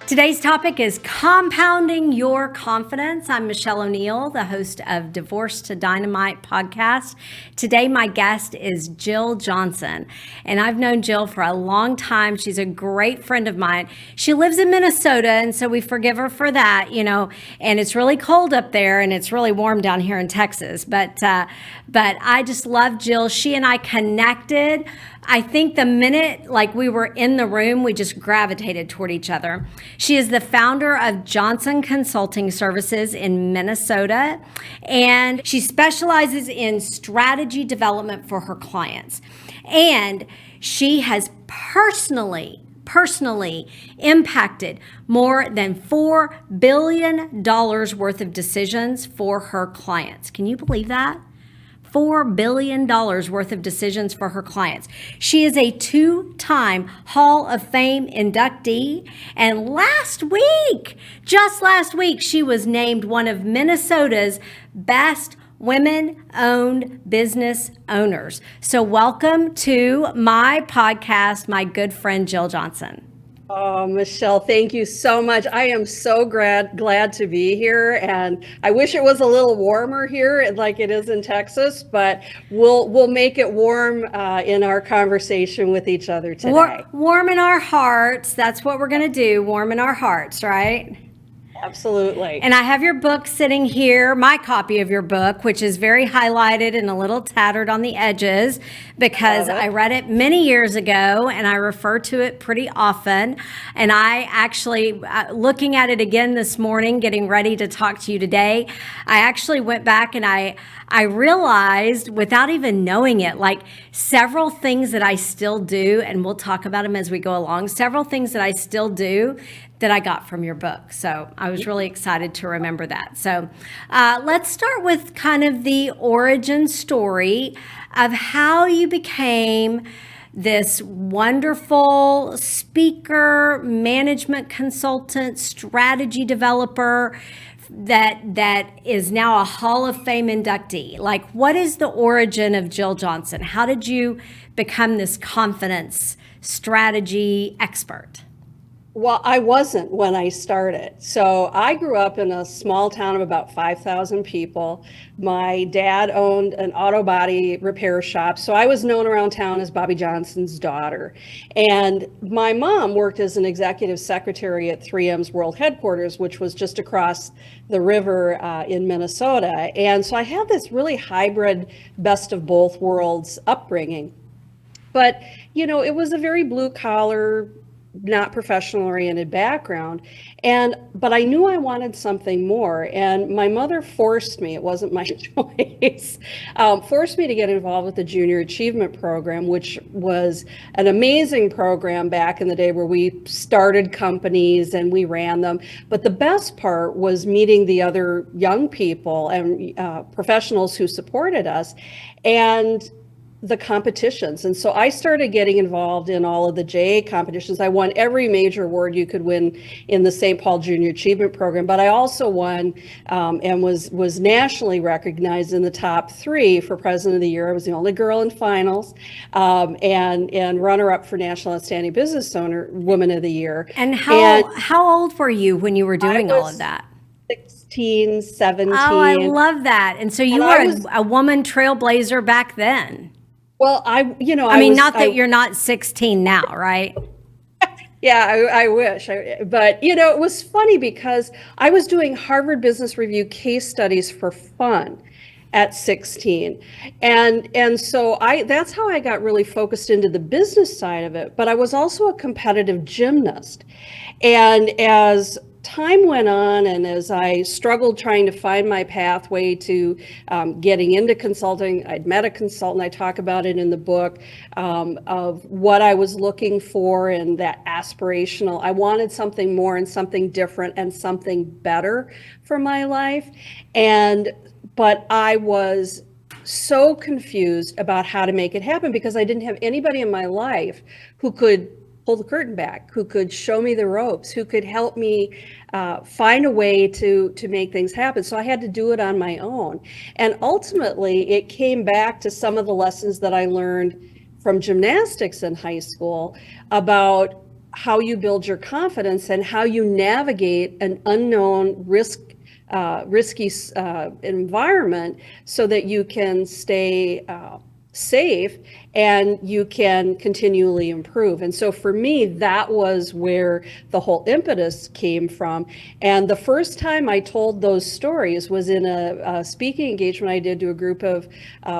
Today's topic is compounding your confidence. I'm Michelle O'Neill, the host of Divorce to Dynamite podcast. Today, my guest is Jill Johnson, and I've known Jill for a long time. She's a great friend of mine. She lives in Minnesota, and so we forgive her for that, and it's really cold up there, and it's really warm down here in Texas. But I just love Jill. She and I connected. I think the minute we were in the room, we just gravitated toward each other. She is the founder of Johnson Consulting Services in Minnesota, and she specializes in strategy development for her clients. And she has personally impacted more than $4 billion worth of decisions for her clients. Can you believe that? $4 billion worth of decisions for her clients. She is a two-time Hall of Fame inductee. And just last week, she was named one of Minnesota's best women-owned business owners. So welcome to my podcast, my good friend, Jill Johnson. Oh, Michelle, thank you so much. I am so glad to be here, and I wish it was a little warmer here like it is in Texas, but we'll make it warm in our conversation with each other today. Warm in our hearts. That's what we're going to do. Warm in our hearts, right? Absolutely. And I have your book sitting here, my copy of your book, which is very highlighted and a little tattered on the edges because I read it many years ago and I refer to it pretty often. And I actually, looking at it again this morning, getting ready to talk to you today, I actually went back and I realized without even knowing it, several things that I still do, and we'll talk about them as we go along, several things that I still do that I got from your book. So I was really excited to remember that. So let's start with kind of the origin story of how you became this wonderful speaker, management consultant, strategy developer that is now a Hall of Fame inductee. What is the origin of Jill Johnson? How did you become this confidence strategy expert? Well, I wasn't when I started. So I grew up in a small town of about 5,000 people. My dad owned an auto body repair shop. So I was known around town as Bobby Johnson's daughter. And my mom worked as an executive secretary at 3M's world headquarters, which was just across the river in Minnesota. And so I had this really hybrid, best of both worlds upbringing. But, it was a very blue collar, not professional oriented background. But I knew I wanted something more. And my mother forced me, it wasn't my choice, forced me to get involved with the Junior Achievement Program, which was an amazing program back in the day where we started companies and we ran them. But the best part was meeting the other young people and professionals who supported us. And the competitions. And so I started getting involved in all of the JA competitions. I won every major award you could win in the St. Paul Junior Achievement Program, but I also won and was nationally recognized in the top 3 for President of the Year. I was the only girl in finals and runner-up for National Outstanding Business Woman of the Year. And how old were you when you were doing all of that? 16, 17. Oh, I love that. And so you were a woman trailblazer back then. Well, you're not 16 now, right? Yeah, I wish. But, it was funny because I was doing Harvard Business Review case studies for fun at 16. And so that's how I got really focused into the business side of it. But I was also a competitive gymnast. And as time went on and as I struggled trying to find my pathway to getting into consulting, I'd met a consultant, I talk about it in the book, of what I was looking for and that aspirational. I wanted something more and something different and something better for my life. But I was so confused about how to make it happen because I didn't have anybody in my life who could pull the curtain back, who could show me the ropes, who could help me find a way to make things happen. So I had to do it on my own. And ultimately, it came back to some of the lessons that I learned from gymnastics in high school about how you build your confidence and how you navigate an unknown risky environment so that you can stay safe and you can continually improve. And so for me, that was where the whole impetus came from. And the first time I told those stories was in a speaking engagement I did to a group of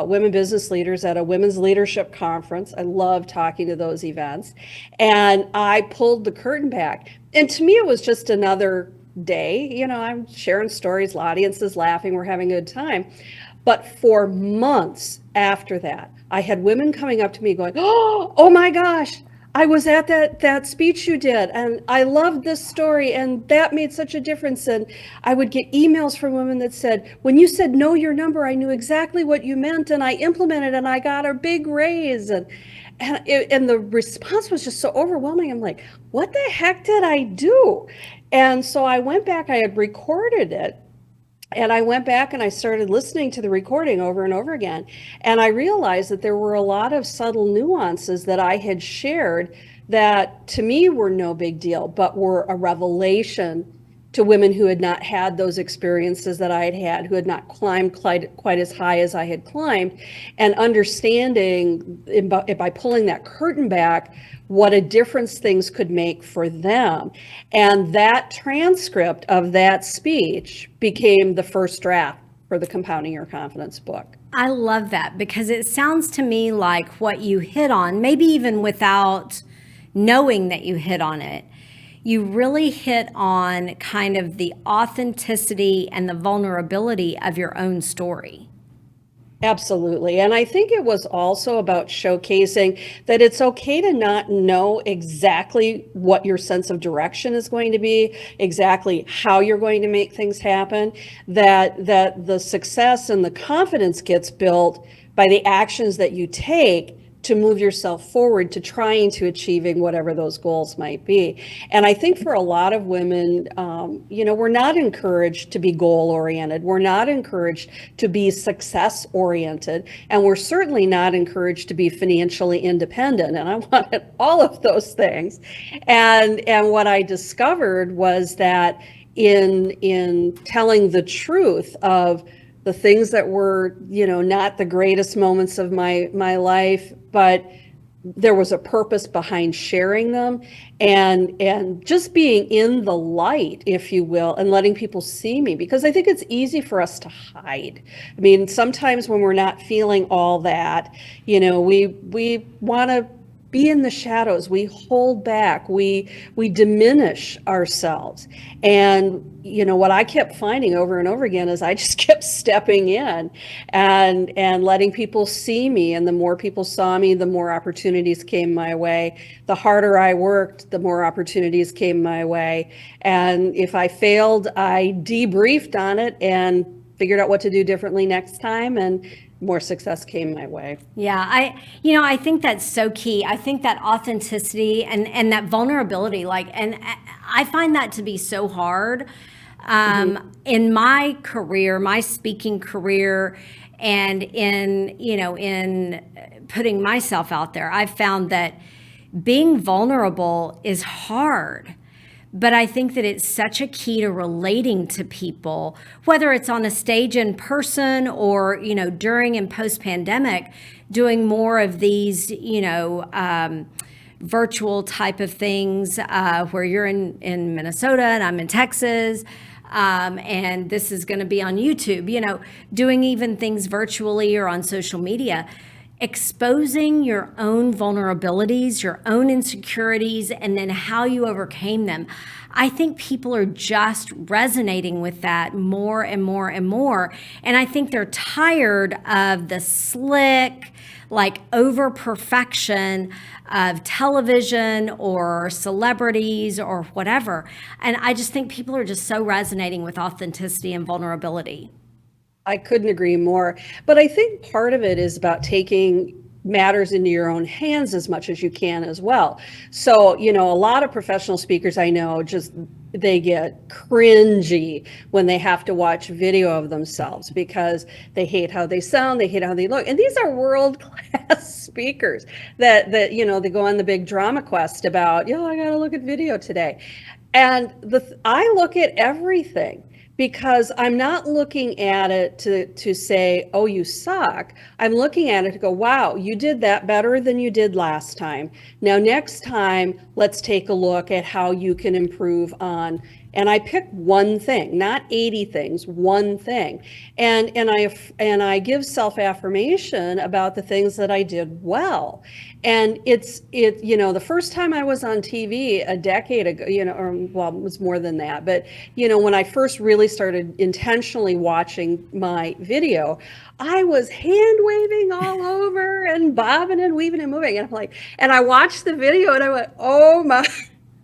women business leaders at a women's leadership conference. I love talking to those events. And I pulled the curtain back. And to me, it was just another day. You know, I'm sharing stories, the audience is laughing, we're having a good time. But for months after that, I had women coming up to me going, oh my gosh, I was at that speech you did, and I loved this story, and that made such a difference. And I would get emails from women that said, when you said know your number, I knew exactly what you meant, and I implemented, and I got a big raise. And the response was just so overwhelming. I'm like, what the heck did I do? And so I went back, I had recorded it. And I went back and I started listening to the recording over and over again. And I realized that there were a lot of subtle nuances that I had shared that to me were no big deal, but were a revelation to women who had not had those experiences that I had had, who had not climbed quite as high as I had climbed, and understanding by pulling that curtain back what a difference things could make for them. And that transcript of that speech became the first draft for the Compounding Your Confidence book. I love that, because it sounds to me like what you hit on, maybe even without knowing that you hit on it, you really hit on kind of the authenticity and the vulnerability of your own story. Absolutely. And I think it was also about showcasing that it's okay to not know exactly what your sense of direction is going to be, exactly how you're going to make things happen, that the success and the confidence gets built by the actions that you take to move yourself forward to trying to achieving whatever those goals might be. And I think for a lot of women, we're not encouraged to be goal oriented. We're not encouraged to be success oriented. And we're certainly not encouraged to be financially independent. And I wanted all of those things. And what I discovered was that in telling the truth of the things that were, not the greatest moments of my life, but there was a purpose behind sharing them, and just being in the light, if you will, and letting people see me, because I think it's easy for us to hide. I mean, sometimes when we're not feeling all that, we want to be in the shadows. We hold back. We diminish ourselves. And what I kept finding over and over again is I just kept stepping in and letting people see me. And the more people saw me, the more opportunities came my way. The harder I worked, the more opportunities came my way. And if I failed, I debriefed on it and figured out what to do differently next time, and more success came my way. Yeah, I think that's so key. I think that authenticity and that vulnerability, and I find that to be so hard in my career, my speaking career, and in putting myself out there. I've found that being vulnerable is hard. But I think that it's such a key to relating to people, whether it's on a stage in person or, during and post pandemic, doing more of these, virtual type of things where you're in Minnesota and I'm in Texas. And this is going to be on YouTube, doing even things virtually or on social media. Exposing your own vulnerabilities, your own insecurities, and then how you overcame them. I think people are just resonating with that more and more and more. And I think they're tired of the slick, over perfection of television or celebrities or whatever. And I just think people are just so resonating with authenticity and vulnerability. I couldn't agree more. But I think part of it is about taking matters into your own hands as much as you can as well. So, a lot of professional speakers I know just they get cringy when they have to watch video of themselves because they hate how they sound, they hate how they look. And these are world class speakers that they go on the big drama quest about, I got to look at video today. And I look at everything because I'm not looking at it to say, oh, you suck. I'm looking at it to go, wow, you did that better than you did last time. Now, next time, let's take a look at how you can improve on. And I pick one thing, not 80 things, one thing. And I give self-affirmation about the things that I did well. And the first time I was on TV a decade ago, or well, it was more than that, but when I first really started intentionally watching my video, I was hand waving all over and bobbing and weaving and moving. And I'm like, and I watched the video and I went, oh my,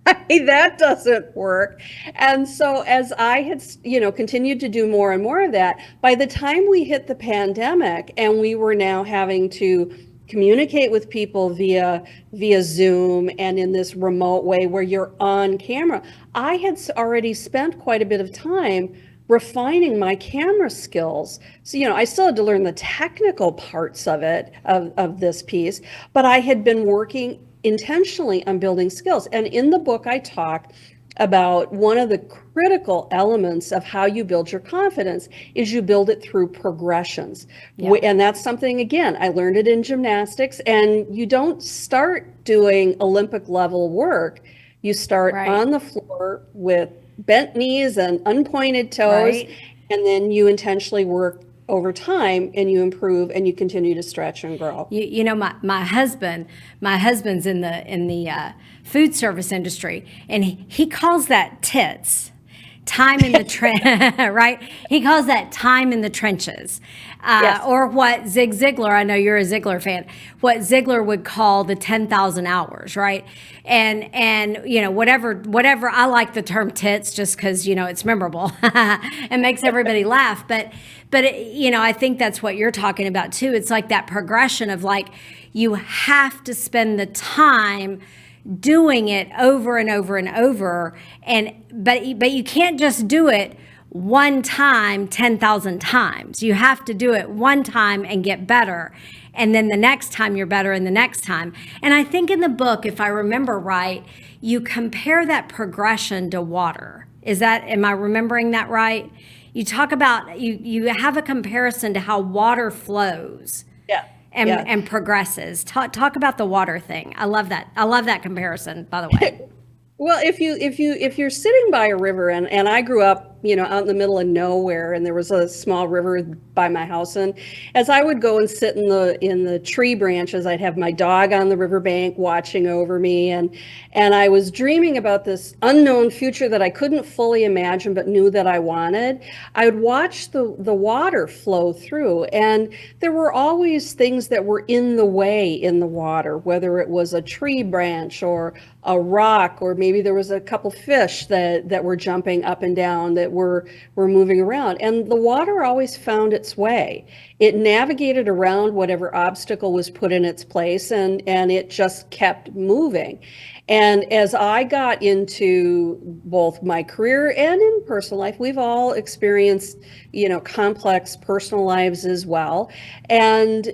that doesn't work. And so as I had, continued to do more and more of that, by the time we hit the pandemic and we were now having to communicate with people via Zoom and in this remote way where you're on camera, I had already spent quite a bit of time refining my camera skills. So, I still had to learn the technical parts of it, of this piece, but I had been working intentionally on building skills. And in the book, I talk about one of the critical elements of how you build your confidence is you build it through progressions. Yeah. And that's something, again, I learned it in gymnastics, and you don't start doing Olympic level work. You start on the floor with bent knees and unpointed toes, and then you intentionally work over time and you improve and you continue to stretch and grow. My husband's in the food service industry, and he calls that tits. Time in the right? He calls that time in the trenches. Yes. Or what Zig Ziglar, I know you're a Ziglar fan, what Ziglar would call the 10,000 hours, right? And whatever, I like the term tits just because, it's memorable and makes everybody laugh. But I think that's what you're talking about too. It's like that progression of like, you have to spend the time doing it over and over and over, but you can't just do it one time 10,000 times. You have to do it one time and get better, and then the next time you're better, and the next time. And I think in the book, if I remember right, you compare that progression to water. Am I remembering that right? You talk about you have a comparison to how water flows. Yeah. And progresses. Talk about the water thing. I love that. I love that comparison, by the way. Well, if you're sitting by a river, and I grew up, out in the middle of nowhere, and there was a small river by my house, and as I would go and sit in the tree branches, I'd have my dog on the riverbank watching over me, and I was dreaming about this unknown future that I couldn't fully imagine but knew that I wanted. I would watch the water flow through, and there were always things that were in the way in the water, whether it was a tree branch or a rock, or maybe there was a couple fish that were jumping up and down that were moving around. And the water always found its way. It navigated around whatever obstacle was put in its place, and it just kept moving. And as I got into both my career and in personal life, we've all experienced, complex personal lives as well, and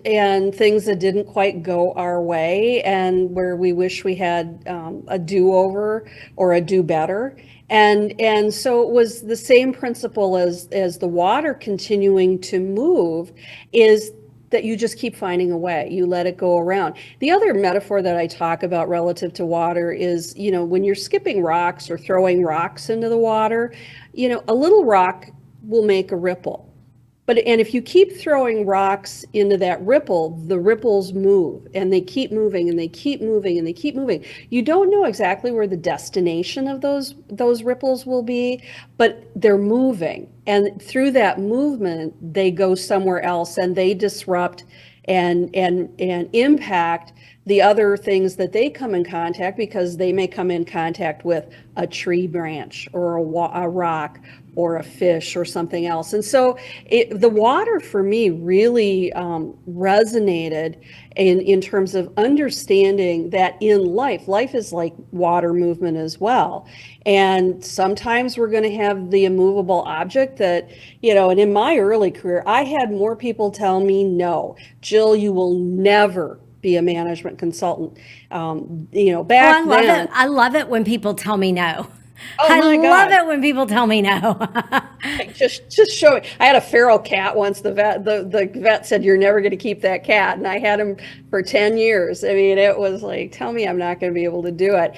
things that didn't quite go our way, and where we wish we had a do-over or a do better. And so it was the same principle as the water continuing to move, is that you just keep finding a way. You let it go around. The other metaphor that I talk about relative to water is, when you're skipping rocks or throwing rocks into the water, a little rock will make a ripple. And if you keep throwing rocks into that ripple, the ripples move, and they keep moving, and they keep moving, and they keep moving. You don't know exactly where the destination of those ripples will be, but they're moving. And through that movement, they go somewhere else, and they disrupt and impact the other things that they come in contact, because they may come in contact with a tree branch or a rock or a fish or something else. And so the water for me really resonated in terms of understanding that in life is like water movement as well. And sometimes we're going to have the immovable object that, and in my early career, I had more people tell me, no, Jill, you will never be a management consultant. Oh, Back I love then. it. I love it when people tell me no. Oh I my love God. it when people tell me no. Just show me. I had a feral cat once. The vet said, you're never going to keep that cat. And I had him for 10 years. I mean, it was like, tell me I'm not going to be able to do it.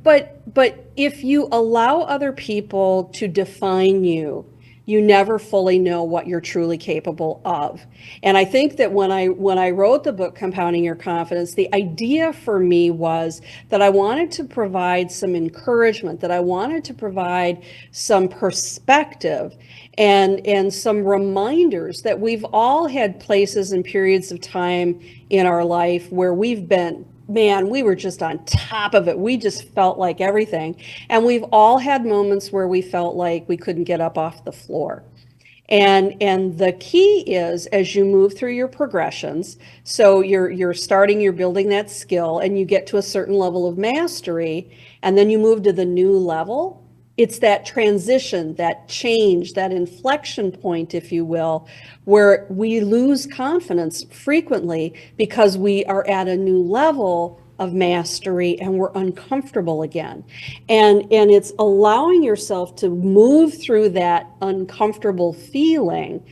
But if you allow other people to define you, you never fully know what you're truly capable of. And I think that when I wrote the book Compounding Your Confidence, the idea for me was that I wanted to provide some encouragement, that I wanted to provide some perspective and some reminders that we've all had places and periods of time in our life where we've been, man, we were just on top of it. We just felt like everything. And we've all had moments where we felt like we couldn't get up off the floor. And the key is, as you move through your progressions, so you're building that skill and you get to a certain level of mastery, and then you move to the new level. It's that transition, that change, that inflection point, if you will, where we lose confidence frequently because we are at a new level of mastery and we're uncomfortable again. And it's allowing yourself to move through that uncomfortable feeling,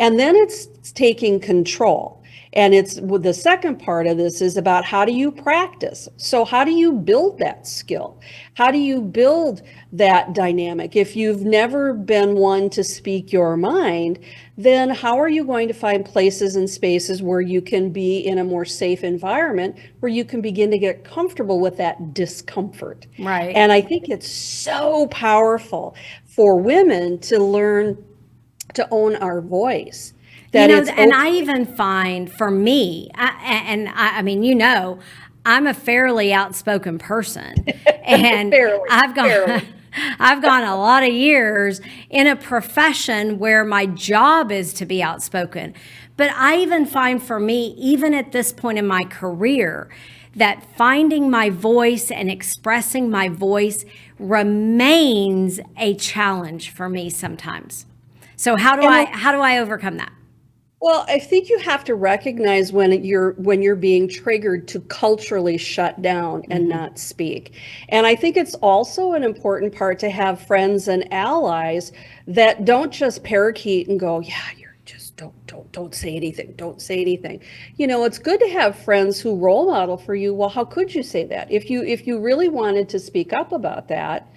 and then it's taking control. And it's the second part of this is about, how do you practice? So how do you build that skill? How do you build that dynamic? If you've never been one to speak your mind, then how are you going to find places and spaces where you can be in a more safe environment, where you can begin to get comfortable with that discomfort? Right. And I think it's so powerful for women to learn to own our voice. That it's And I okay. even find for me, I mean, I'm a fairly outspoken person, and Fairly, I've gone. fairly. I've gone a lot of years in a profession where my job is to be outspoken. But I even find for me, even at this point in my career, that finding my voice and expressing my voice remains a challenge for me sometimes. So And how do I overcome that? well, I think you have to recognize when you're being triggered to culturally shut down and not speak. And I think it's also an important part to have friends and allies that don't just parakeet and go, yeah, you're just don't say anything. Don't say anything. It's good to have friends who role model for you. Well, how could you say that? If you really wanted to speak up about that,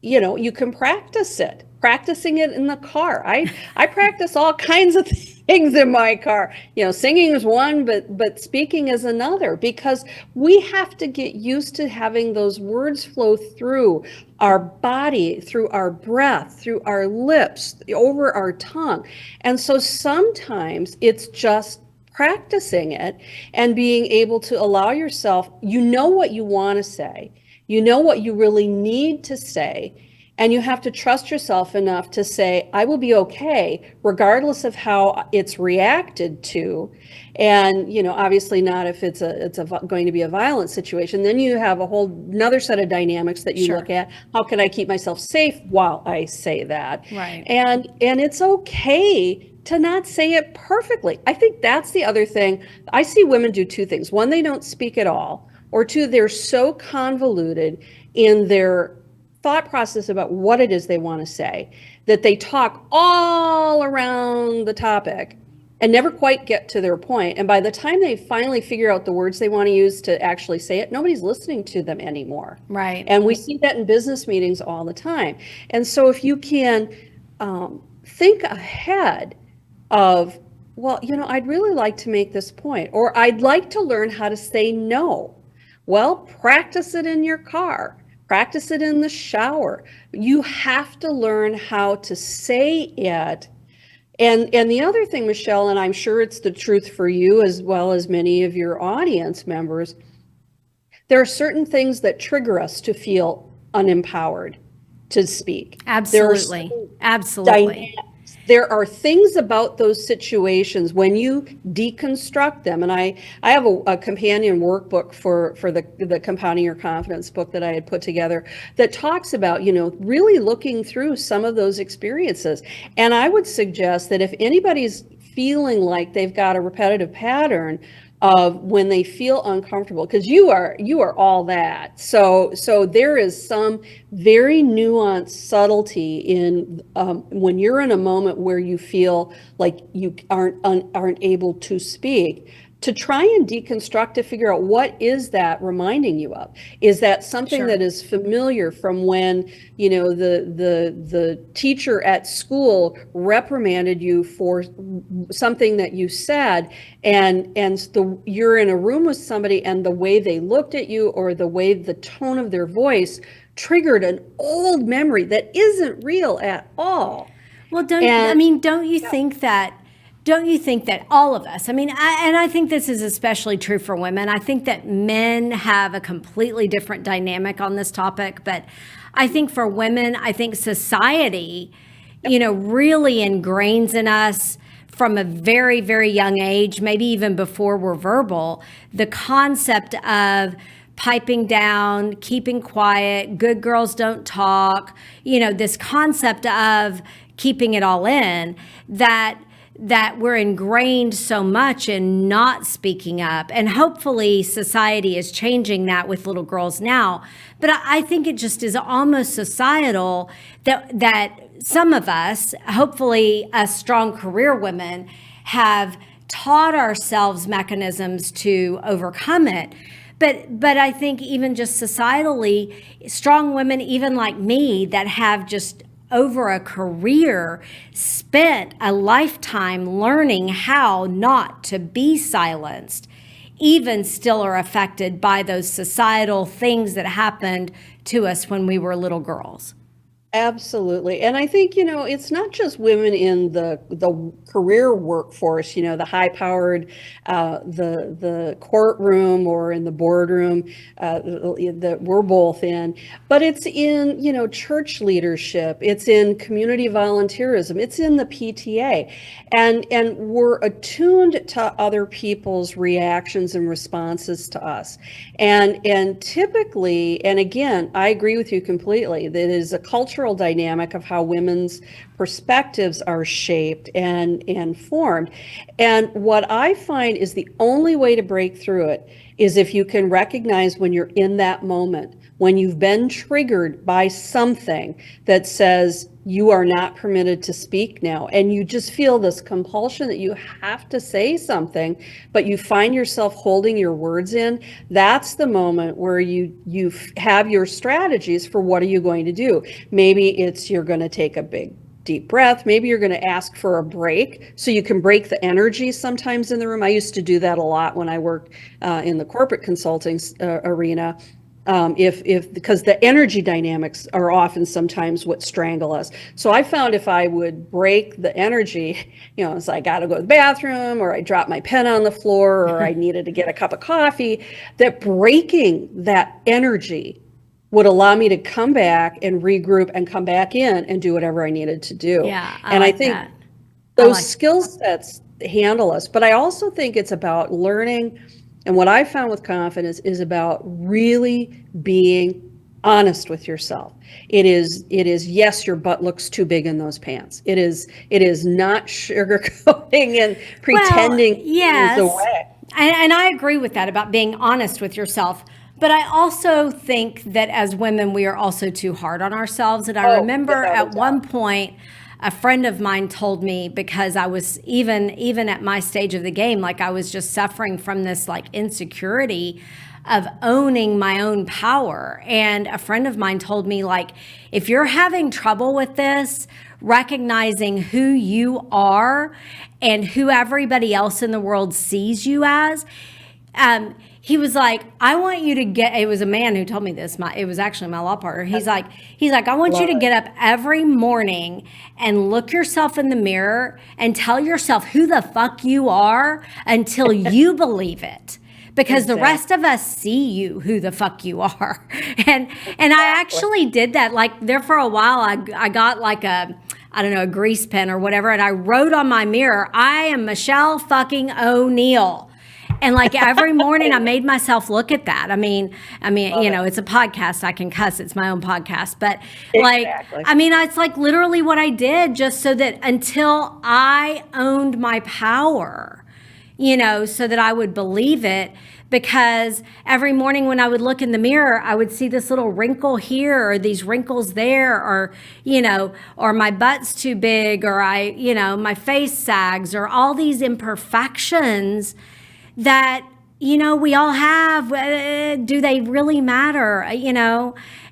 you can practicing it in the car. I practice all kinds of things in my car. Singing is one, but speaking is another, because we have to get used to having those words flow through our body, through our breath, through our lips, over our tongue. And so sometimes it's just practicing it and being able to allow yourself, what you want to say, what you really need to say, and you have to trust yourself enough to say, I will be okay, regardless of how it's reacted to. And, obviously not if going to be a violent situation. Then you have a whole another set of dynamics that you Sure. look at. How can I keep myself safe while I say that? Right. And it's okay to not say it perfectly. I think that's the other thing. I see women do two things. One, they don't speak at all, or two, they're so convoluted in their thought process about what it is they want to say that they talk all around the topic and never quite get to their point. And by the time they finally figure out the words they want to use to actually say it, nobody's listening to them anymore. Right. And we see that in business meetings all the time. And so if you can think ahead of, well, I'd really like to make this point, or I'd like to learn how to say no. Well, practice it in your car. Practice it in the shower. You have to learn how to say it And the other thing, Michelle, and I'm sure it's the truth for you as well as many of your audience members, there are certain things that trigger us to feel unempowered to speak. There are Absolutely. certain Absolutely. dynamics. There are things about those situations when you deconstruct them. And I have a companion workbook for the Compounding Your Confidence book that I had put together that talks about, really looking through some of those experiences. And I would suggest that if anybody's feeling like they've got a repetitive pattern of when they feel uncomfortable, because you are all that, so there is some very nuanced subtlety in when you're in a moment where you feel like you aren't able to speak, to try and deconstruct, to figure out what is that reminding you of. Is that something Sure. that is familiar from when the teacher at school reprimanded you for something that you said, and you're in a room with somebody and the way they looked at you or the way the tone of their voice triggered an old memory that isn't real at all. Well, And don't you think that all of us, and I think this is especially true for women. I think that men have a completely different dynamic on this topic, but I think for women, I think society, really ingrains in us from a very, very young age, maybe even before we're verbal, the concept of piping down, keeping quiet, good girls don't talk, this concept of keeping it all in, that we're ingrained so much in not speaking up. And hopefully society is changing that with little girls now. But I think it just is almost societal that some of us, hopefully us strong career women, have taught ourselves mechanisms to overcome it. But I think even just societally, strong women, even like me, that have just over a career spent a lifetime learning how not to be silenced, even still are affected by those societal things that happened to us when we were little girls. absolutely. And I think, it's not just women in the career workforce, the high-powered, the courtroom or in the boardroom that we're both in, but it's in, church leadership, it's in community volunteerism, it's in the PTA. And we're attuned to other people's reactions and responses to us. And typically, and again, I agree with you completely, that it is a cultural dynamic of how women's perspectives are shaped and formed. And what I find is the only way to break through it is if you can recognize when you're in that moment, when you've been triggered by something that says you are not permitted to speak now, and you just feel this compulsion that you have to say something, but you find yourself holding your words in. That's the moment where you have your strategies for what are you going to do. Maybe it's you're going to take a big deep breath. Maybe you're going to ask for a break so you can break the energy sometimes in the room. I used to do that a lot when I worked in the corporate consulting arena. If because the energy dynamics are often sometimes what strangle us. So I found if I would break the energy, it's like I got to go to the bathroom, or I dropped my pen on the floor, or I needed to get a cup of coffee, that breaking that energy would allow me to come back and regroup and come back in and do whatever I needed to do. Yeah, I And I like think that. those skill sets handle us. But I also think it's about learning. And what I found with confidence is about really being honest with yourself. It is, yes, your butt looks too big in those pants. It is not sugarcoating and Well, pretending things yes. away. And I agree with that about being honest with yourself. But I also think that as women, we are also too hard on ourselves. And I Oh, remember without a at one doubt. point, a friend of mine told me, because I was even at my stage of the game, like I was just suffering from this like insecurity of owning my own power. And a friend of mine told me, like, if you're having trouble with this, recognizing who you are and who everybody else in the world sees you as, he was like, I want you to get, it was a man who told me this. It was actually my law partner. He's like, I want you to get up every morning and look yourself in the mirror and tell yourself who the fuck you are until you believe it. Because the rest of us see you who the fuck you are. And I actually did that. Like there for a while, I got like a grease pen or whatever. And I wrote on my mirror, I am Michelle fucking O'Neill. And like every morning I made myself look at that. I mean, it's a podcast. I can cuss. It's my own podcast. But like, it's like literally what I did just so that until I owned my power, so that I would believe it. Because every morning when I would look in the mirror, I would see this little wrinkle here or these wrinkles there, or, or my butt's too big, or my face sags, or all these imperfections that, we all have. Do they really matter?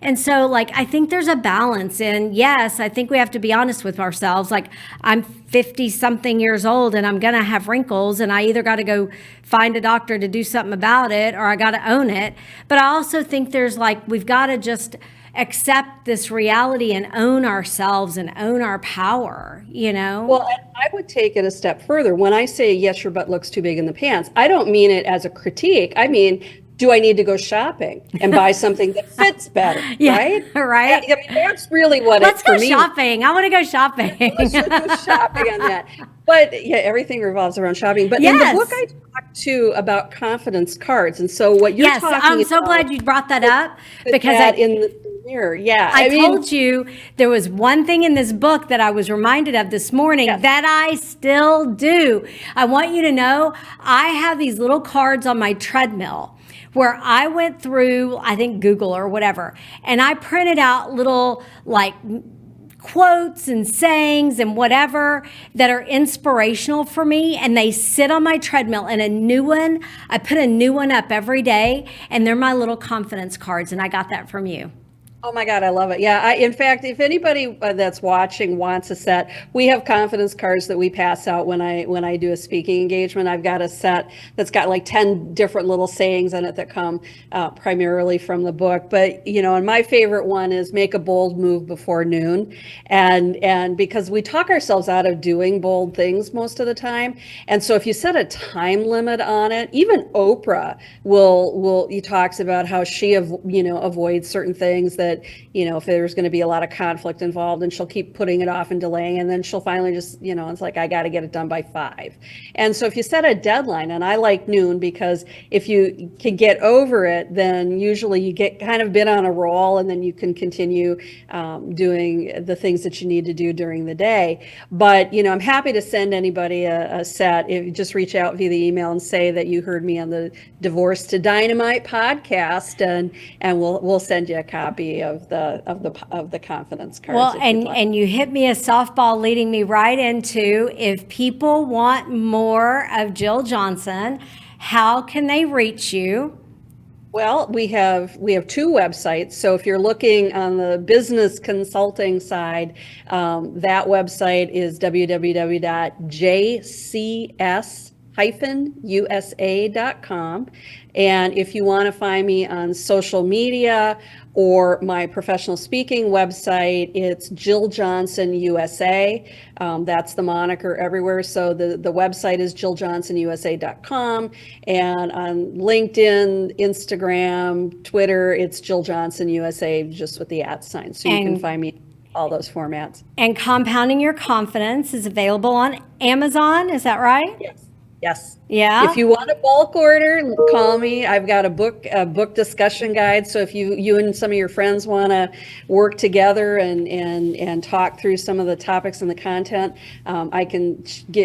And so like, I think there's a balance, and yes, I think we have to be honest with ourselves. Like I'm 50 something years old and I'm going to have wrinkles, and I either got to go find a doctor to do something about it, or I got to own it. But I also think there's like, we've got to just accept this reality and own ourselves and own our power, Well, and I would take it a step further. When I say, yes, your butt looks too big in the pants, I don't mean it as a critique. I mean, do I need to go shopping and buy something that fits better? Right? Right. I mean, that's really what Let's for go me. shopping. I want to go shopping. Let's go shopping on that. But yeah, everything revolves around shopping. But in the book, I talk too about confidence cards. And so what you're talking about. I'm so glad you brought that up, because in the mirror. Yeah. I told you there was one thing in this book that I was reminded of this morning that I still do. I want you to know I have these little cards on my treadmill where I went through, I think Google or whatever, and I printed out little like quotes and sayings and whatever that are inspirational for me, and they sit on my treadmill. And I put a new one up every day, and they're my little confidence cards, and I got that from you. Oh my God, I love it. Yeah, in fact, if anybody that's watching wants a set, we have confidence cards that we pass out when I do a speaking engagement. I've got a set that's got like 10 different little sayings in it that come primarily from the book. But, and my favorite one is make a bold move before noon. And because we talk ourselves out of doing bold things most of the time. And so if you set a time limit on it, even Oprah he talks about how she avoids certain things that, if there's going to be a lot of conflict involved, and she'll keep putting it off and delaying, and then she'll finally just, it's like, I got to get it done by 5. And so if you set a deadline, and I like noon, because if you can get over it, then usually you get kind of been on a roll, and then you can continue doing the things that you need to do during the day. But, I'm happy to send anybody a set. If you just reach out via the email and say that you heard me on the Divorce to Dynamite podcast, and we'll send you a copy of the confidence cards. Well, and you hit me a softball, leading me right into, if people want more of Jill Johnson, how can they reach you? Well, we have 2 websites. So if you're looking on the business consulting side, that website is www.jcs-usa.com. And if you want to find me on social media or my professional speaking website, it's Jill Johnson USA. That's the moniker everywhere. So the website is jilljohnsonusa.com. And on LinkedIn, Instagram, Twitter, it's Jill Johnson USA, just with the @ sign. So you can find me all those formats. And Compounding Your Confidence is available on Amazon. Is that right? Yes. Yeah. If you want a bulk order, call me. I've got a book discussion guide. So if you and some of your friends want to work together and talk through some of the topics and the content, I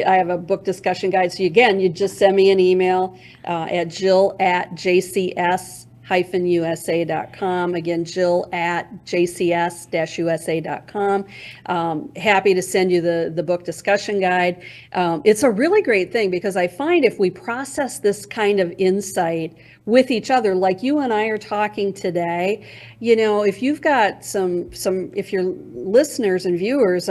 have a book discussion guide. So you just send me an email at jill@jcs-usa.com. Again, jill@jcs-usa.com. Happy to send you the book discussion guide. It's a really great thing, because I find if we process this kind of insight with each other, like you and I are talking today, if you've got if your listeners and viewers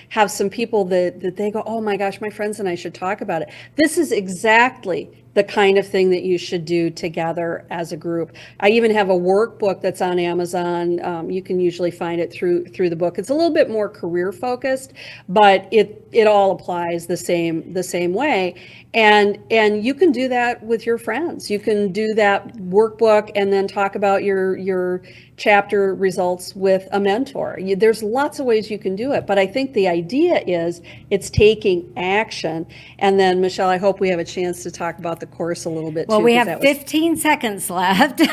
have some people that they go, oh my gosh, my friends and I should talk about it. This is exactly the kind of thing that you should do together as a group. I even have a workbook that's on Amazon. You can usually find it through the book. It's a little bit more career focused, but it all applies the same way. And you can do that with your friends. You can do that workbook and then talk about your chapter results with a mentor. There's lots of ways you can do it, but I think the idea is it's taking action. And then, Michelle, I hope we have a chance to talk about the course a little bit too. Well, we have 15 seconds left. We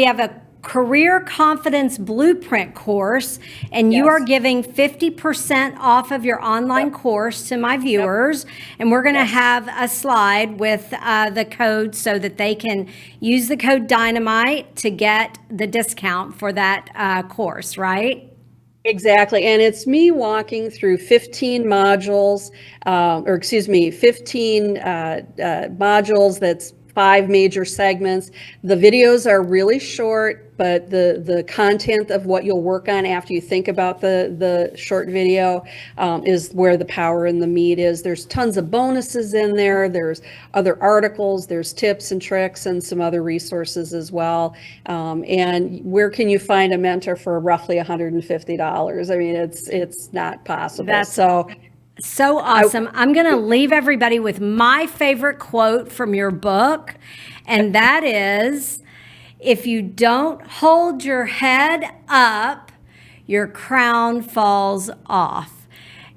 have a career confidence blueprint course, and you are giving 50% off of your online course to my viewers. And we're going to have a slide with the code so that they can use the code Dynamite to get the discount for that course, right? Exactly. And it's me walking through 15 modules, 15 modules. That's 5 major segments. The videos are really short, but the content of what you'll work on after you think about the short video is where the power and the meat is. There's tons of bonuses in there. There's other articles, there's tips and tricks and some other resources as well. And where can you find a mentor for roughly $150? I mean, it's not possible. That's so awesome. I'm going to leave everybody with my favorite quote from your book, and that is, if you don't hold your head up, your crown falls off.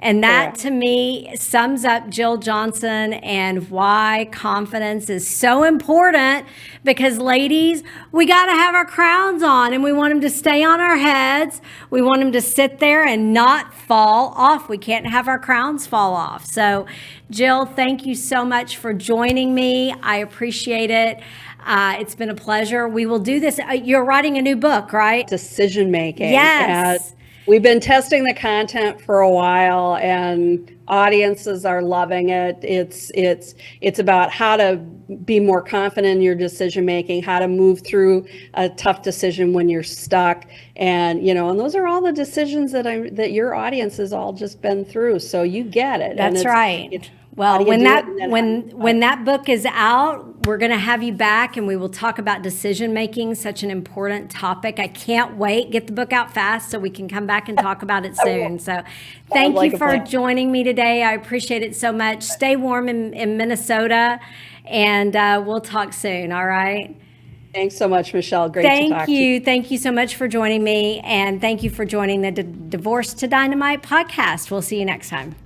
And that to me sums up Jill Johnson and why confidence is so important, because ladies, we got to have our crowns on and we want them to stay on our heads. We want them to sit there and not fall off. We can't have our crowns fall off. So Jill, thank you so much for joining me. I appreciate it. It's been a pleasure. We will do this. You're writing a new book, right? Decision making. Yes. We've been testing the content for a while, and audiences are loving it. It's about how to be more confident in your decision making, how to move through a tough decision when you're stuck, and and those are all the decisions that your audience has all just been through. So you get it. That's right. Well, when that book is out, we're going to have you back and we will talk about decision making, such an important topic. I can't wait. Get the book out fast so we can come back and talk about it soon. So thank you for joining me today. I appreciate it so much. Stay warm in Minnesota, and we'll talk soon. All right. Thanks so much, Michelle. Great to talk to you. Thank you so much for joining me, and thank you for joining the Divorce to Dynamite podcast. We'll see you next time.